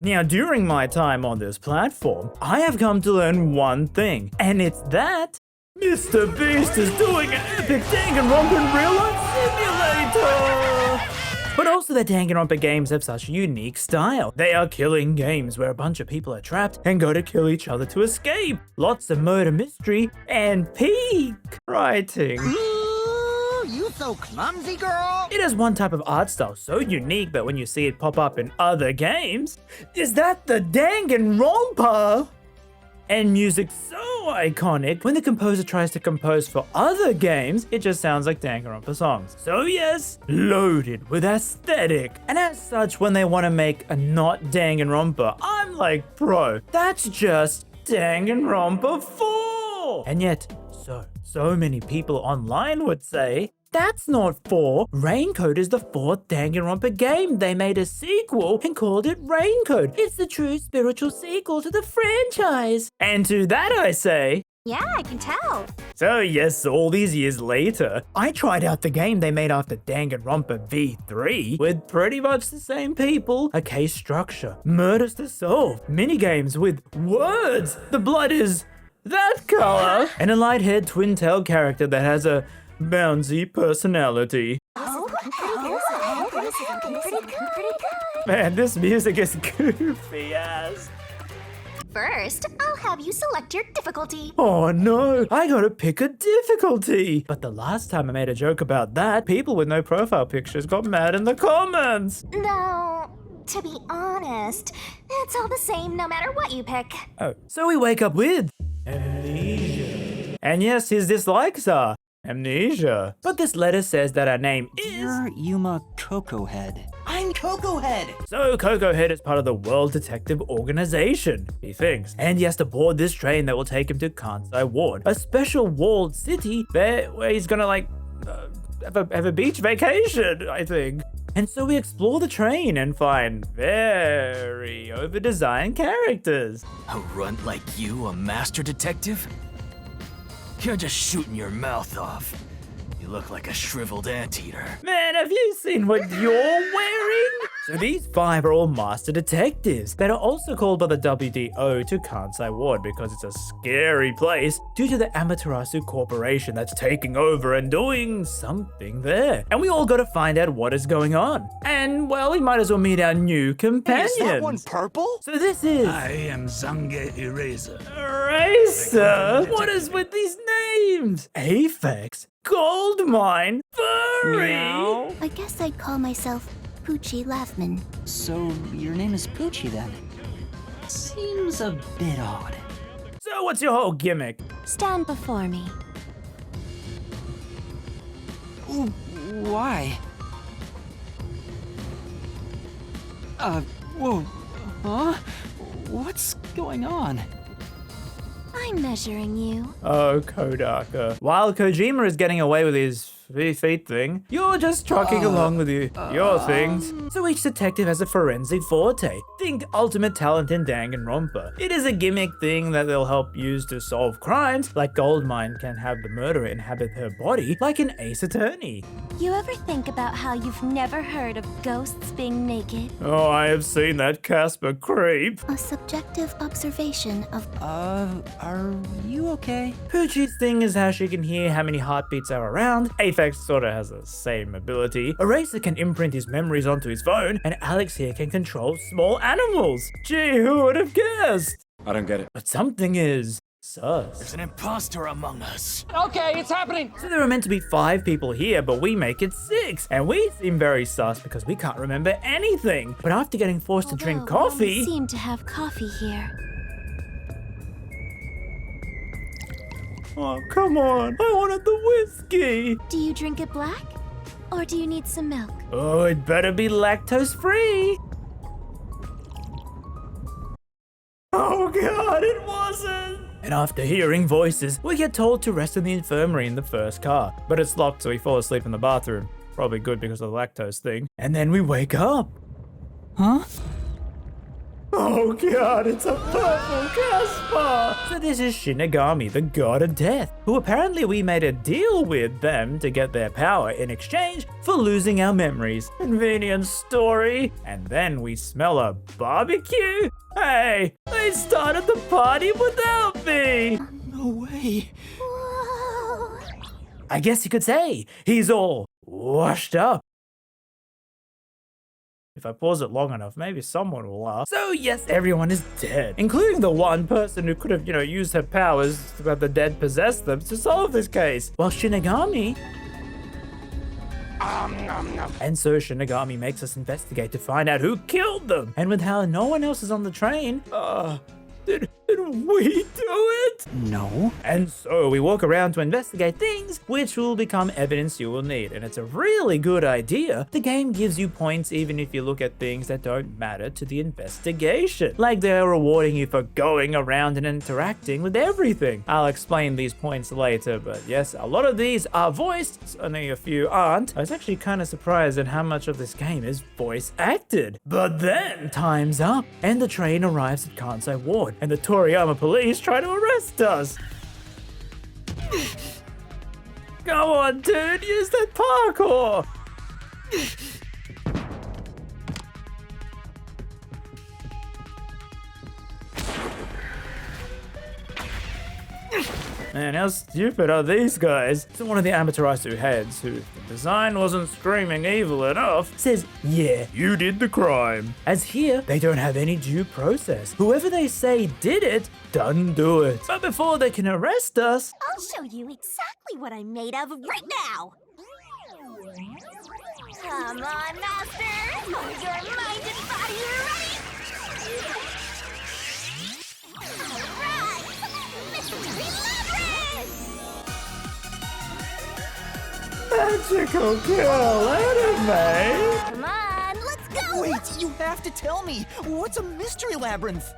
Now, during my time on this platform, I have come to learn one thing, and it's that Mr. Beast is doing an epic Danganronpa in real life simulator! But also the Danganronpa games have such a unique style. They are killing games where a bunch of people are trapped and go to kill each other to escape. Lots of murder mystery and peak writing. Ooh, you so clumsy, girl! It has one type of art style so unique that when you see it pop up in other games, is that the Danganronpa? And music so iconic, when the composer tries to compose for other games, it just sounds like Danganronpa songs. So yes, loaded with aesthetic. And as such, when they want to make a not Danganronpa, I'm like, bro, that's just Danganronpa 4! And yet, so many people online would say, that's not 4. Raincode is the 4th Danganronpa game. They made a sequel and called it Raincode. It's the true spiritual sequel to the franchise. And to that I say, yeah, I can tell. so yes, all these years later, I tried out the game they made after Danganronpa V3 with pretty much the same people, a case structure, murders to solve, minigames with words. The blood is that color, and a light-haired twin-tail character that has a bouncy personality. Man, this music is goofy as. First, I'll have you select your difficulty. Oh no, I gotta pick a difficulty. But the last time I made a joke about that, people with no profile pictures got mad in the comments. No, to be honest, it's all the same no matter what you pick. Oh, so we wake up with amnesia. And yes, his dislikes are amnesia. But this letter says that our name is... You're Yuma Coco Head. I'm Coco Head! So Coco Head is part of the World Detective Organization, he thinks. And he has to board this train that will take him to Kansai Ward, a special walled city where he's gonna have a beach vacation, I think. And so we explore the train and find very over-designed characters. A runt like you, a master detective? You're just shooting your mouth off. You look like a shriveled anteater. Man, have you seen what you're wearing? So these 5 are all master detectives that are also called by the WDO to Kansai Ward because it's a scary place due to the Amaterasu Corporation that's taking over and doing something there. And we all gotta find out what is going on. And, well, we might as well meet our new companions. Is that one purple? So this is... I am Zange Eraser. Eraser? What is with these names? Aphex, Goldmine, Furry. Meow. I guess I'd call myself Poochie Laughman. So your name is Poochie then? Seems a bit odd. So what's your whole gimmick? Stand before me. Ooh, why? Whoa. Huh? What's going on? I'm measuring you. Oh, Kodaka. While Kojima is getting away with his feet thing, you're just trucking along with your things. So each detective has a forensic forte. Think ultimate talent in Danganronpa. It is a gimmick thing that they'll help use to solve crimes, like Goldmine can have the murderer inhabit her body, like an ace attorney. You ever think about how you've never heard of ghosts being naked? Oh, I have seen that Casper creep. A subjective observation of... Are you okay? Poochie's thing is how she can hear how many heartbeats are around. Aphex sorta has the same ability. Eraser can imprint his memories onto his phone, and Alex here can control small animals. Gee, who would have guessed? I don't get it. But something is sus. There's an imposter among us. Okay, it's happening! So there are meant to be 5 people here, but we make it 6. And we seem very sus because we can't remember anything. But after getting forced to drink Although we only coffee... seem to have coffee here. Oh, come on. I wanted the whiskey. Do you drink it black? Or do you need some milk? Oh, it better be lactose free. Oh god, it wasn't. And after hearing voices, we get told to rest in the infirmary in the first car. But it's locked, so we fall asleep in the bathroom. Probably good because of the lactose thing. And then we wake up. Huh? Oh god, it's a purple Casper! So this is Shinigami, the god of death, who apparently we made a deal with them to get their power in exchange for losing our memories. Convenient story. And then we smell a barbecue? Hey, they started the party without me! No way. Whoa. I guess you could say he's all washed up. If I pause it long enough, maybe someone will laugh. So yes, everyone is dead, including the one person who could have, used her powers to have the dead possess them to solve this case. Well, Shinigami... And so Shinigami makes us investigate to find out who killed them. And with how no one else is on the train, did we do it? No. And so we walk around to investigate things which will become evidence you will need. And it's a really good idea. The game gives you points even if you look at things that don't matter to the investigation. Like they're rewarding you for going around and interacting with everything. I'll explain these points later, but yes, a lot of these are voiced, only a few aren't. I was actually kind of surprised at how much of this game is voice acted. But then time's up and the train arrives at Kansai Ward and the Toriyama police try to arrest us. Go on, dude, use that parkour. Man, how stupid are these guys? So one of the Amaterasu heads, who the design wasn't screaming evil enough, says, yeah, you did the crime. As here, they don't have any due process. Whoever they say did it, done do it. But before they can arrest us... I'll show you exactly what I'm made of right now. Come on, Master. Hold your mind and body ready. All right. Mystery Magical kill anime! Come on, let's go! Wait, you have to tell me. What's a mystery labyrinth?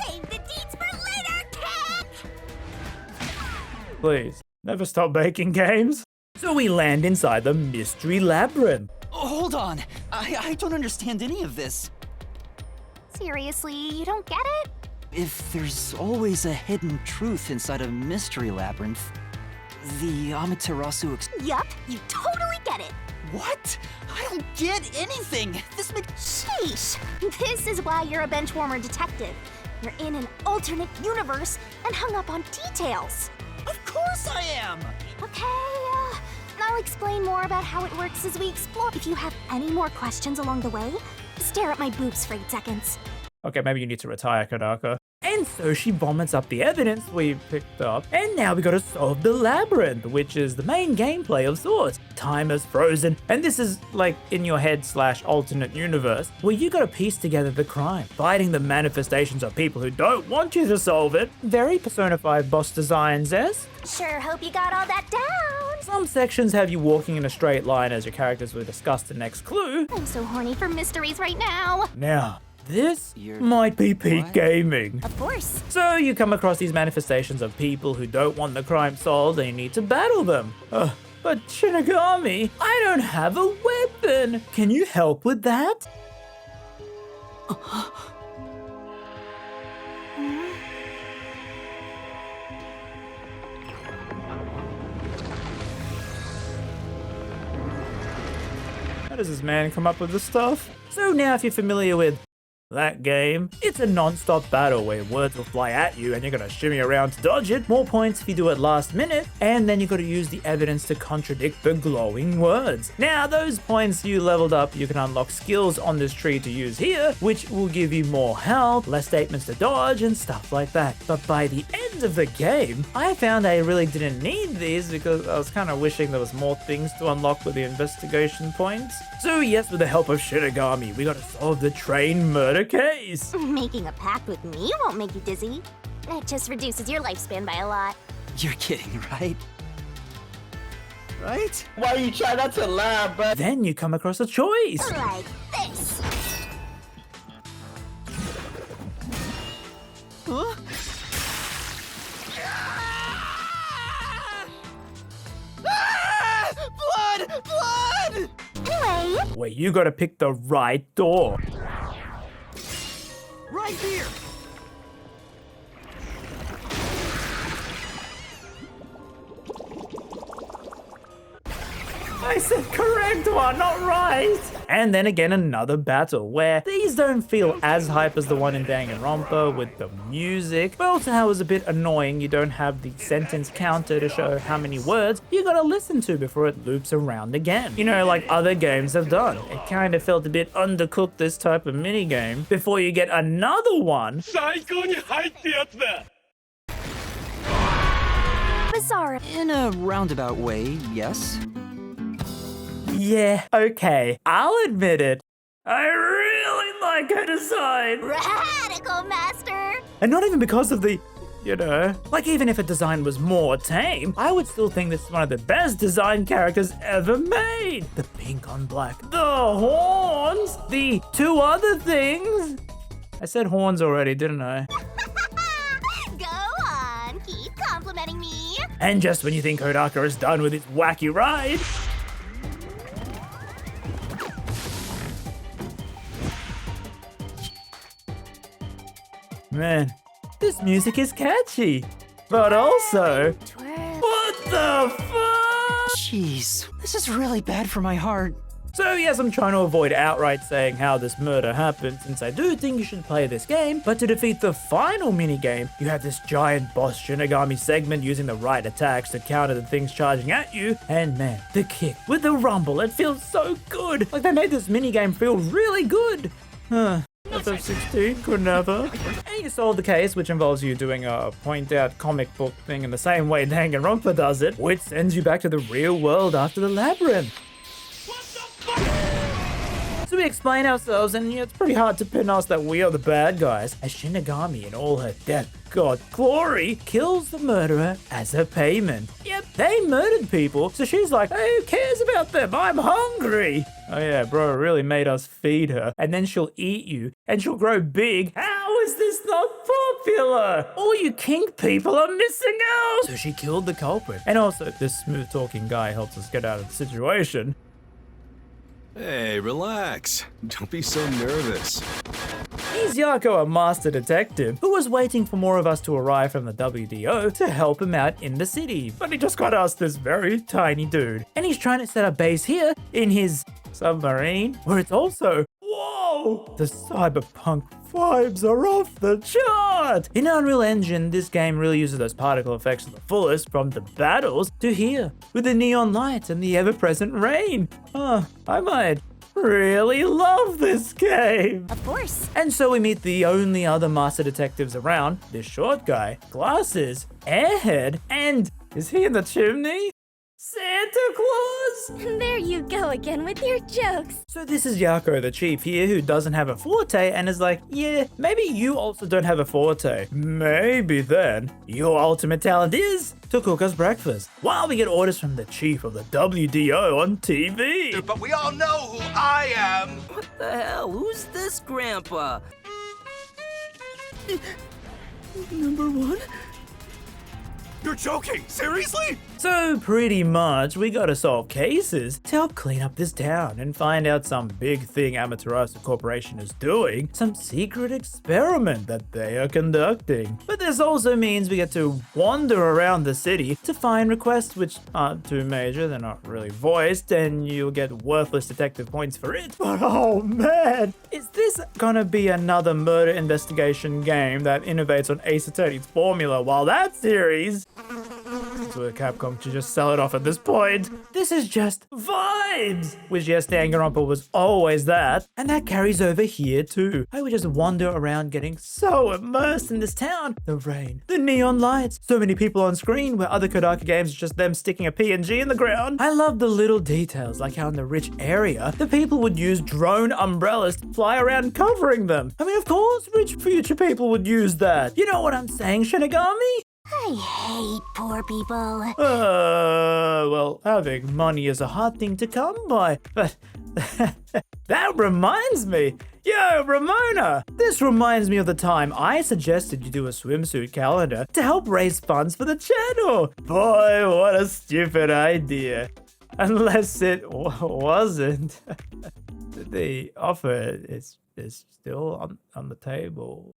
Save the deeds for later, kid! Please, never stop making games. So we land inside the mystery labyrinth. Oh, hold on. I don't understand any of this. Seriously, you don't get it? If there's always a hidden truth inside a mystery labyrinth, the Amaterasu Yup, you totally get it. What? I don't get anything. This makes... Sheesh. This is why you're a benchwarmer detective. You're in an alternate universe and hung up on details. Of course I am! Okay, I'll explain more about how it works as we explore. If you have any more questions along the way, stare at my boobs for 8 seconds. Okay, maybe you need to retire, Kanaka. And so she vomits up the evidence we picked up, and now we gotta solve the labyrinth, which is the main gameplay of sorts. Time is frozen, and this is like in your head / alternate universe, where you gotta piece together the crime, fighting the manifestations of people who don't want you to solve it. Very Persona 5 boss designs, yes? Sure hope you got all that down. Some sections have you walking in a straight line as your characters will discuss the next clue. I'm so horny for mysteries right now. Now, this You're- might be peak What? gaming. Of course. So you come across these manifestations of people who don't want the crime solved and you need to battle them. But Shinigami, I don't have a weapon. Can you help with that? How does this man come up with this stuff? So now if you're familiar with that game, it's a non-stop battle where words will fly at you and you're gonna shimmy around to dodge it. More points if you do it last minute, and then you gotta use the evidence to contradict the glowing words. Now those points you leveled up, you can unlock skills on this tree to use here, which will give you more health, less statements to dodge, and stuff like that. But by the end of the game, I found I really didn't need these because I was kind of wishing there was more things to unlock with the investigation points. So yes, with the help of Shinigami, we gotta solve the train murder case. Making a pact with me won't make you dizzy. It just reduces your lifespan by a lot. You're kidding, right? Right? Why you try not to laugh, but Then you come across a choice. Like this. Huh? Ah! Blood! Blood! Anyway, Where you gotta pick the right door. Right here! I said correct one, not right. And then again, another battle where these don't feel as hype as the one in Danganronpa with the music, but also how it was a bit annoying. You don't have the sentence counter to show how many words you gotta listen to before it loops around again. You know, like other games have done. It kind of felt a bit undercooked, this type of minigame, before you get another one. Bizarre. In a roundabout way, yes. Yeah, okay, I'll admit it. I really like her design. Radical Master! And not even because of the, you know, like even if a design was more tame, I would still think this is one of the best design characters ever made. The pink on black, the horns, the two other things. I said horns already, didn't I? Go on, keep complimenting me. And just when you think Kodaka is done with its wacky ride, man, this music is catchy, but also, Twirl. what the fuck? Jeez, this is really bad for my heart. So yes, I'm trying to avoid outright saying how this murder happened, since I do think you should play this game, but to defeat the final minigame, you have this giant boss Shinigami segment using the right attacks to counter the things charging at you, and man, the kick with the rumble, it feels so good! Like they made this minigame feel really good! FF16 could never. And you solve the case, which involves you doing a point-out comic book thing in the same way Danganronpa does it, which sends you back to the real world after the labyrinth. So we explain ourselves, and it's pretty hard to pin us that we are the bad guys, as Shinigami in all her death god glory kills the murderer as a payment. Yep, they murdered people, so she's like, hey, who cares about them? I'm hungry. Oh yeah, bro really made us feed her, and then she'll eat you, and she'll grow big. How is this not popular? All you kink people are missing out. So she killed the culprit, and also this smooth talking guy helps us get out of the situation. Hey, relax. Don't be so nervous. He's Yako, a master detective, who was waiting for more of us to arrive from the WDO to help him out in the city. But he just got us this very tiny dude. And he's trying to set up base here in his submarine, where it's also, whoa, the cyberpunk vibes are off the chart! In Unreal Engine, this game really uses those particle effects to the fullest, from the battles to here, with the neon lights and the ever-present rain. I might really love this game. Of course. And so we meet the only other master detectives around, this short guy, glasses, airhead, and is he in the chimney? Santa Claus? There you go again with your jokes. So this is Yako, the chief here, who doesn't have a forte and is like, yeah, maybe you also don't have a forte. Maybe then your ultimate talent is to cook us breakfast, while we get orders from the chief of the WDO on TV. But we all know who I am! What the hell? Who's this grandpa? Number one? You're joking! Seriously? So pretty much, we gotta solve cases to help clean up this town and find out some big thing Amaterasu Corporation is doing, some secret experiment that they are conducting. But this also means we get to wander around the city to find requests which aren't too major, they're not really voiced, and you'll get worthless detective points for it. But oh man, is this gonna be another murder investigation game that innovates on Ace Attorney's formula, while that series, so Capcom should just sell it off at this point. This is just vibes! Which yes, Danganronpa was always that, and that carries over here too. I would just wander around getting so immersed in this town. The rain, the neon lights, so many people on screen, where other Kodaka games are just them sticking a PNG in the ground. I love the little details, like how in the rich area, the people would use drone umbrellas to fly around covering them. I mean, of course, rich future people would use that. You know what I'm saying, Shinigami? I hate poor people. Well, having money is a hard thing to come by, but that reminds me. Yo, Ramona! This reminds me of the time I suggested you do a swimsuit calendar to help raise funds for the channel. Boy, what a stupid idea. Unless it wasn't. The offer is still on the table.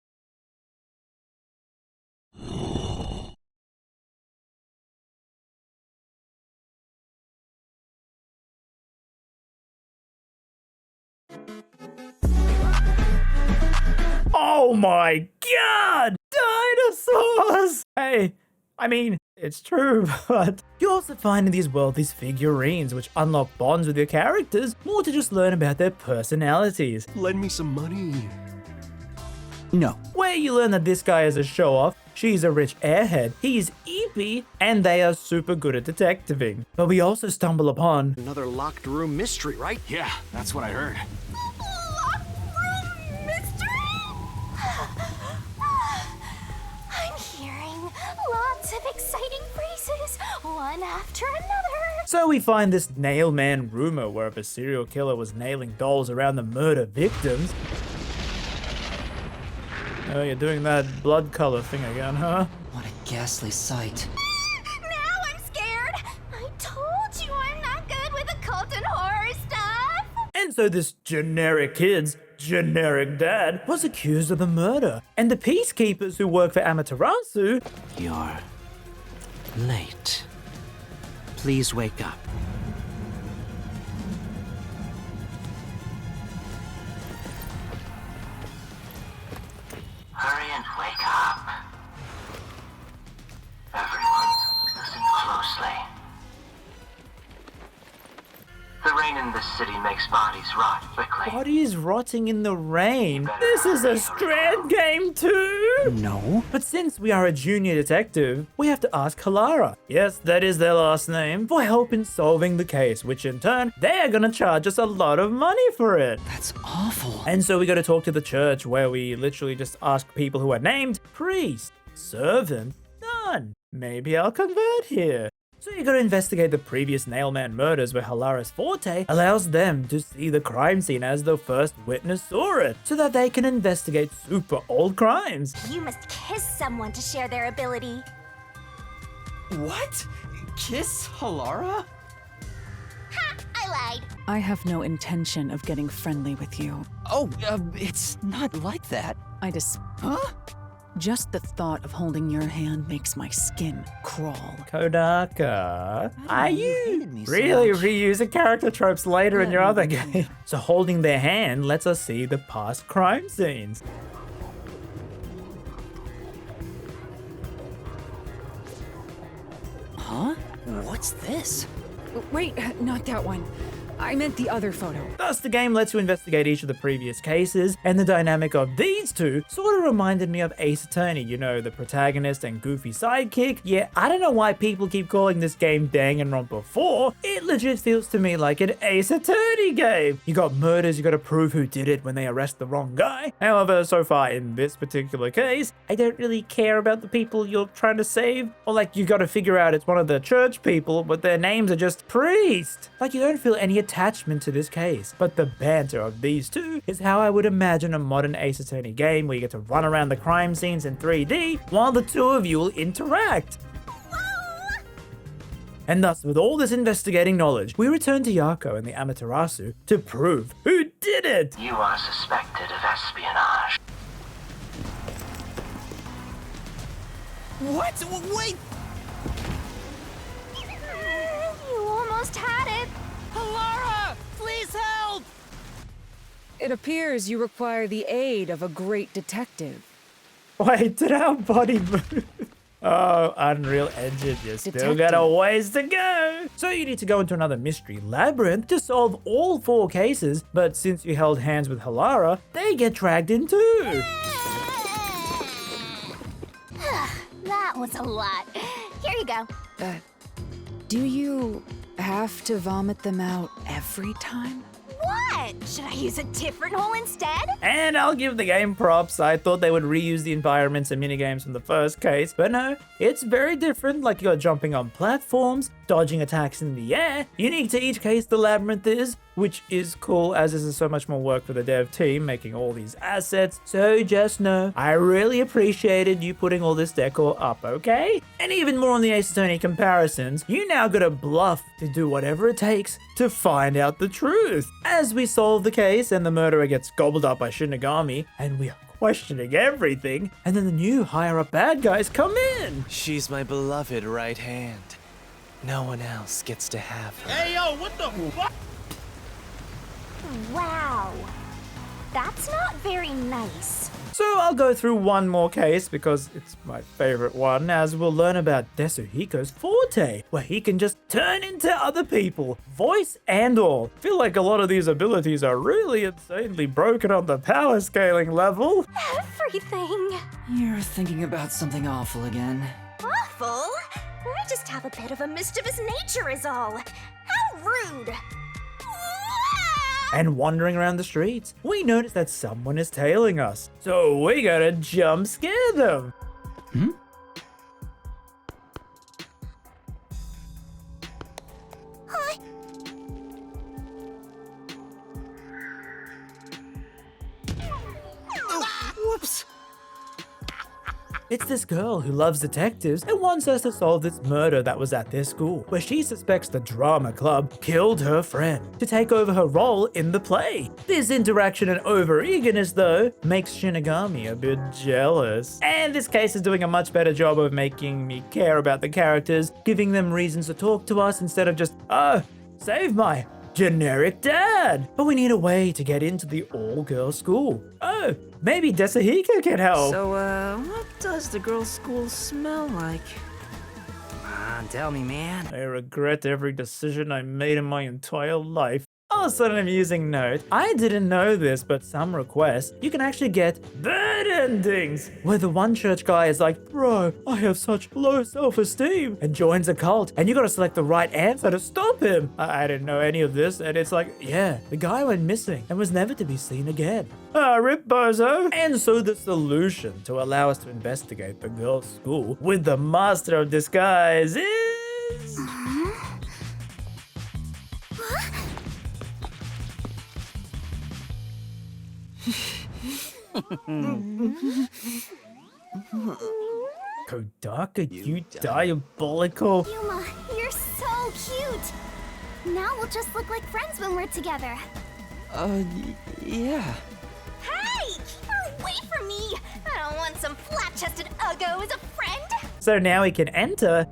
Oh my god! Dinosaurs! Hey, I mean, it's true, but you also find in these world these figurines which unlock bonds with your characters, more to just learn about their personalities. Lend me some money. No. Where you learn that this guy is a show-off, she's a rich airhead, he's eepy, and they are super good at detectiving. But we also stumble upon Another locked room mystery, right? Yeah, that's what I heard. I'm hearing lots of exciting phrases, one after another. So we find this nail man rumor where if a serial killer was nailing dolls around the murder victims. Oh, you're doing that blood color thing again, huh? What a ghastly sight. Now I'm scared. I told you I'm not good with occult and horror stuff. And so this generic kid's generic dad was accused of the murder. And the peacekeepers who work for Amaterasu, You're late. Please wake up. Hurry and wake up. Everyone, listen closely. The rain in this city makes bodies rot quickly. bodies rotting in the rain. This is a Strand game too! No. But since we are a junior detective, we have to ask Halara, yes, that is their last name, for help in solving the case, which in turn, they're gonna charge us a lot of money for it. That's awful. And so we gotta talk to the church where we literally just ask people who are named priest, servant, none. Maybe I'll convert here. So you gotta investigate the previous Nailman murders where Halara's forte allows them to see the crime scene as the first witness saw it, so that they can investigate super old crimes. You must kiss someone to share their ability. What? Kiss Halara? Ha! I lied. I have no intention of getting friendly with you. Oh, it's not like that. I just. Huh? Just the thought of holding your hand makes my skin crawl. Kodaka, are you hated me so really much. reusing character tropes later in your Let other me game? So holding their hand lets us see the past crime scenes. Huh? What's this? Wait, not that one. I meant the other photo. Thus, the game lets you investigate each of the previous cases, and the dynamic of these two sort of reminded me of Ace Attorney, you know, the protagonist and goofy sidekick. Yeah, I don't know why people keep calling this game Danganronpa 4. It legit feels to me like an Ace Attorney game. You got murders, you gotta prove who did it when they arrest the wrong guy. However, so far in this particular case, I don't really care about the people you're trying to save. Or like, you gotta figure out it's one of the church people, but their names are just priest. Like, you don't feel any attachment to this case. But the banter of these two is how I would imagine a modern Ace Attorney game where you get to run around the crime scenes in 3D while the two of you will interact. And thus, with all this investigating knowledge, we return to Yako and the Amaterasu to prove who did it! You are suspected of espionage. What? Wait! You almost had it. Halara! Please help! It appears you require the aid of a great detective. Wait, did our body move? Oh, Unreal Engine, you still got a Detective. ways to go. So you need to go into another mystery labyrinth to solve all 4 cases, but since you held hands with Halara, they get dragged in too. That was a lot. Here you go. Do you have to vomit them out every time? What? Should I use a different hole instead? And I'll give the game props. I thought they would reuse the environments and minigames from the first case, but no, it's very different. Like, you're jumping on platforms, dodging attacks in the air. Unique to each case the labyrinth is, which is cool as this is so much more work for the dev team making all these assets. So just know, I really appreciated you putting all this decor up, okay? And even more on the Ace Attorney comparisons, you now gotta bluff to do whatever it takes to find out the truth. As we solve the case and the murderer gets gobbled up by Shinigami, and we are questioning everything, and then the new higher up bad guys come in. She's my beloved right hand. No one else gets to have her. Hey, yo, what the fuck? Wow. That's not very nice. So I'll go through one more case because it's my favorite one, as we'll learn about Desuhiko's forte, where he can just turn into other people, voice and all. I feel like a lot of these abilities are really insanely broken on the power scaling level. Everything. You're thinking about something awful again. Awful? I just have a bit of a mischievous nature is all. How rude. And wandering around the streets, we notice that someone is tailing us. So we gotta jump scare them. Huh? Whoops! It's this girl who loves detectives and wants us to solve this murder that was at their school, where she suspects the drama club killed her friend to take over her role in the play. This interaction and over-eagerness, though, makes Shinigami a bit jealous. And this case is doing a much better job of making me care about the characters, giving them reasons to talk to us instead of just, oh, save my generic dad. But we need a way to get into the all-girls school. Oh, maybe Desuhiko can help. So, what does the girls' school smell like? Come on, tell me, man. I regret every decision I made in my entire life. Also, an amusing note, I didn't know this, but some requests, you can actually get bad endings, where the one church guy is like, bro, I have such low self-esteem, and joins a cult, and you gotta select the right answer to stop him. I didn't know any of this, and it's like, yeah, the guy went missing and was never to be seen again. Rip bozo. And so the solution to allow us to investigate the girls' school with the master of disguise is... Kodaka, you diabolical. Yuma, you're so cute. Now we'll just look like friends when we're together. Yeah. Hey, keep her away from me. I don't want some flat-chested uggo as a friend. So now we can enter.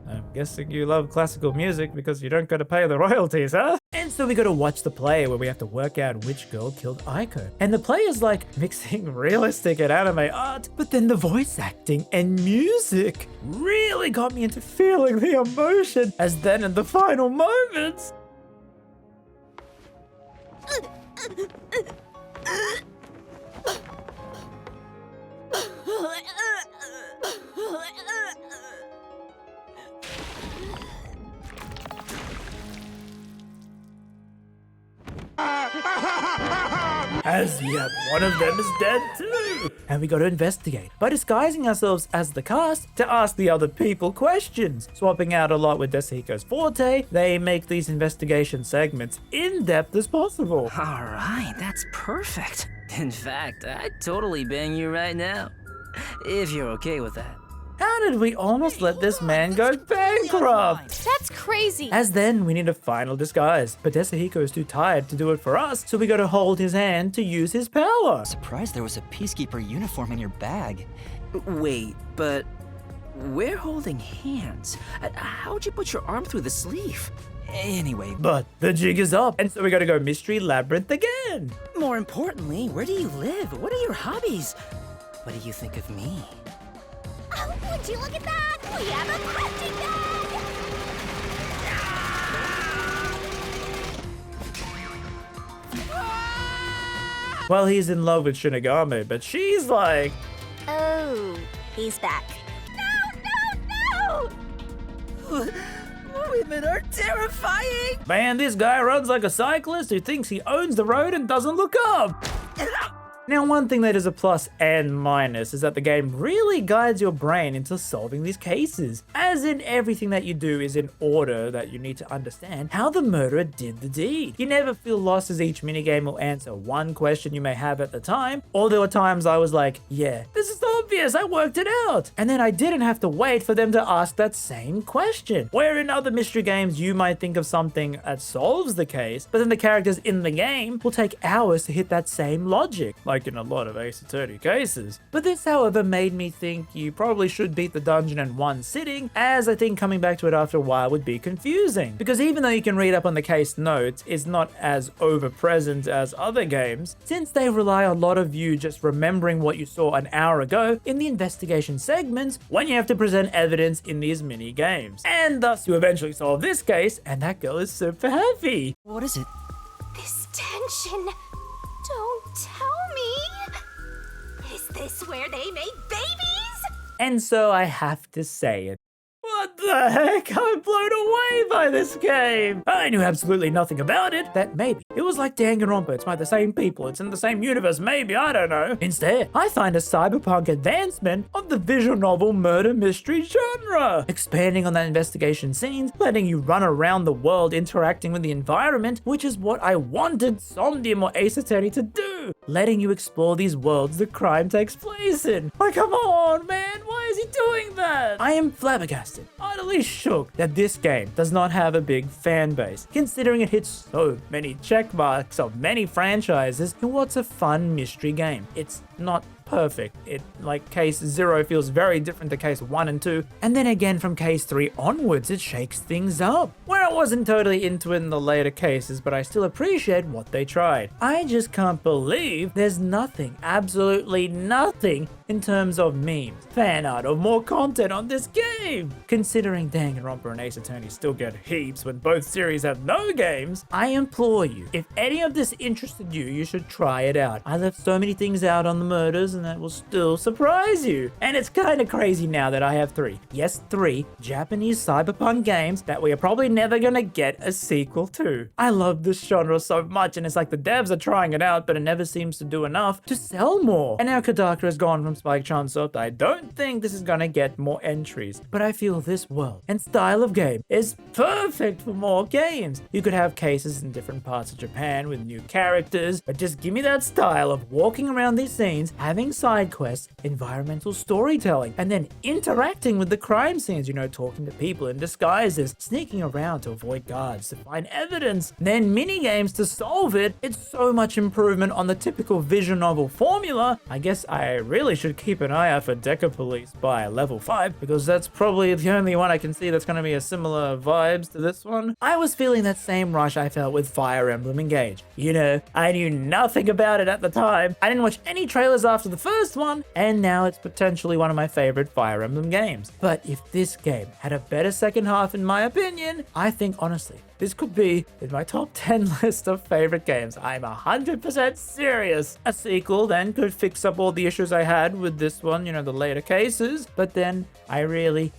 I'm guessing you love classical music because you don't gotta pay the royalties, huh? And so we gotta watch the play where we have to work out which girl killed Aiko. And the play is like mixing realistic and anime art, but then the voice acting and music really got me into feeling the emotion, as then in the final moments. As yet, one of them is dead too. And we gotta investigate by disguising ourselves as the cast to ask the other people questions. Swapping out a lot with Desuhiko's forte, they make these investigation segments in-depth as possible. Alright, that's perfect. In fact, I'd totally bang you right now. If you're okay with that. How did we almost let this man go bankrupt? That's crazy. As then, we need a final disguise, but Desuhiko is too tired to do it for us, so we gotta hold his hand to use his power. Surprised there was a peacekeeper uniform in your bag. Wait, but we're holding hands. How'd you put your arm through the sleeve? Anyway, But the jig is up, and so we gotta go Mystery Labyrinth again. More importantly, where do you live? What are your hobbies? What do you think of me? Oh, would you look at that? We have a crafting bag! Well, he's in love with Shinigami, but she's like... Oh, he's back. No! Women are terrifying! Man, this guy runs like a cyclist who thinks he owns the road and doesn't look up. Now, one thing that is a plus and minus is that the game really guides your brain into solving these cases, as in everything that you do is in order that you need to understand how the murderer did the deed. You never feel lost as each minigame will answer one question you may have at the time, or there were times I was like, yeah, this is obvious, I worked it out, and then I didn't have to wait for them to ask that same question. Where in other mystery games you might think of something that solves the case, but then the characters in the game will take hours to hit that same logic, like in a lot of Ace Attorney cases. But this, however, made me think you probably should beat the dungeon in one sitting, as I think coming back to it after a while would be confusing. Because even though you can read up on the case notes, it's not as over-present as other games, since they rely a lot of you just remembering what you saw an hour ago in the investigation segments when you have to present evidence in these mini games. And thus you eventually solve this case, and that girl is super happy. What is it? This tension. Don't tell me. Is this where they make babies? And so I have to say it. What the heck? I'm blown away by this game. I knew absolutely nothing about it. That maybe it was like Danganronpa. It's by the same people. It's in the same universe. Maybe, I don't know. Instead, I find a cyberpunk advancement of the visual novel murder mystery genre, expanding on that investigation scenes, letting you run around the world interacting with the environment, which is what I wanted Somnium or Ace Attorney to do, letting you explore these worlds the crime takes place in. Like, come on, man. Why is he doing that? I am flabbergasted, utterly shook that this game does not have a big fan base, considering it hits so many check marks of many franchises in what's a fun mystery game. It's not perfect. It, like case 0 feels very different to case 1 and 2, and then again from case 3 onwards it shakes things up, where I wasn't totally into it in the later cases, but I still appreciate what they tried. I just can't believe there's nothing, absolutely nothing, in terms of memes, fan art, or more content on this game. Considering Danganronpa and Ace Attorney still get heaps when both series have no games, I implore you, if any of this interested you, you should try it out. I left so many things out on the murders and that will still surprise you. And it's kind of crazy now that I have 3 Japanese cyberpunk games that we are probably never gonna get a sequel to. I love this genre so much, and it's like the devs are trying it out, but it never seems to do enough to sell more. And now Kodaka has gone from Spike Chunsoft. I don't think this is gonna get more entries, but I feel this world and style of game is perfect for more games. You could have cases in different parts of Japan with new characters, but just give me that style of walking around these scenes, having side quests, environmental storytelling, and then interacting with the crime scenes, you know, talking to people in disguises, sneaking around to avoid guards, to find evidence, then mini games to solve it. It's so much improvement on the typical visual novel formula. I guess I really should keep an eye out for Deca Police by level 5, because that's probably the only one I can see that's going to be a similar vibes to this one. I was feeling that same rush I felt with Fire Emblem Engage. You know, I knew nothing about it at the time. I didn't watch any trailers after the first one, and now it's potentially one of my favorite Fire Emblem games. But if this game had a better second half, in my opinion, I think honestly, this could be in my top 10 list of favorite games. I'm 100% serious. A sequel then could fix up all the issues I had with this one, you know, the later cases, but then I really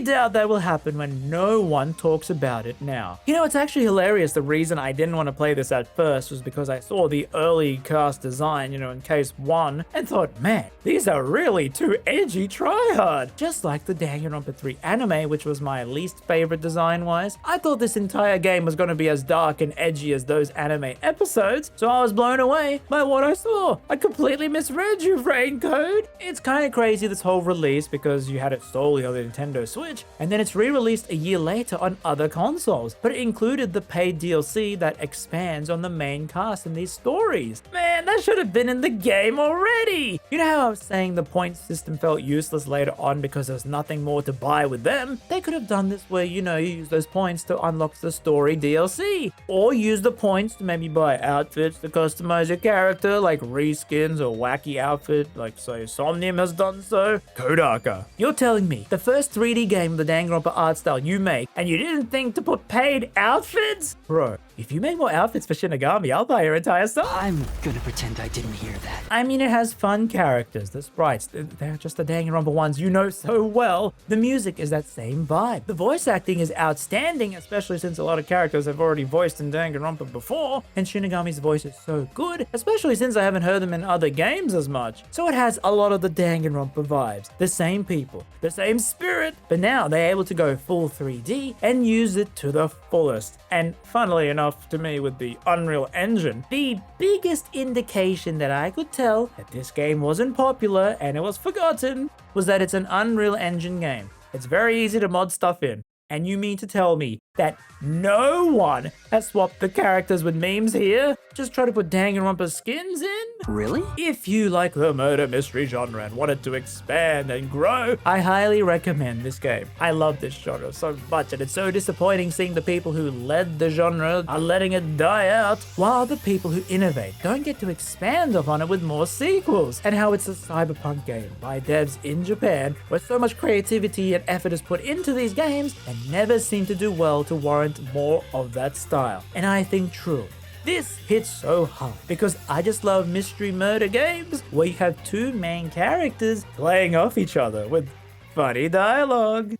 doubt that will happen when no one talks about it now. You know, it's actually hilarious. The reason I didn't want to play this at first was because I saw the early cast design, you know, in case 1, and thought, man, these are really too edgy tryhard. Just like the Danganronpa 3 anime, which was my least favorite design-wise. I thought this entire game was going to be as dark and edgy as those anime episodes, so I was blown away by what I saw. I completely misread you, Raincode. It's kind of crazy, this whole release, because you had it solely on the Nintendo Switch, and then it's re-released a year later on other consoles, but it included the paid DLC that expands on the main cast in these stories. Man, that should have been in the game already. You know how I was saying the point system felt useless later on because there's nothing more to buy with them? They could have done this where, you know, you use those points to unlock the story DLC, or use the points to maybe buy outfits to customize your character, like reskins or wacky outfit, like say Somnium has done so. Kodaka, you're telling me the first 3D game of the Danganronpa art style you make, and you didn't think to put paid outfits? Bro, If you make more outfits for Shinigami, I'll buy your entire stuff. I'm gonna pretend I didn't hear that. I mean, it has fun characters. The sprites, they're just the Danganronpa ones you know so well. The music is that same vibe. The voice acting is outstanding, especially since a lot of characters have already voiced in Danganronpa before, and Shinigami's voice is so good, especially since I haven't heard them in other games as much. So it has a lot of the Danganronpa vibes. The same people, the same spirit, but now they're able to go full 3D and use it to the fullest. And funnily enough, to me, with the Unreal Engine, the biggest indication that I could tell that this game wasn't popular and it was forgotten was that it's an Unreal Engine game. It's very easy to mod stuff in. And you mean to tell me that no one has swapped the characters with memes here? Just try to put Danganronpa skins in? Really? If you like the murder mystery genre and wanted to expand and grow, I highly recommend this game. I love this genre so much, and it's so disappointing seeing the people who led the genre are letting it die out, while the people who innovate don't get to expand upon it with more sequels, and how it's a cyberpunk game by devs in Japan, where so much creativity and effort is put into these games and never seem to do well to warrant more of that style. And I think true. This hits so hard because I just love mystery murder games where you have two main characters playing off each other with funny dialogue.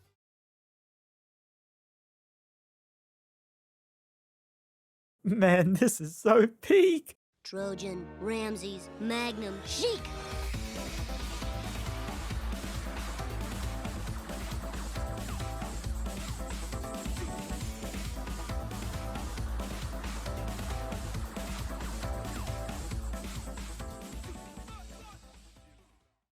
Man, this is so peak. Trojan, Ramses, Magnum, Sheik.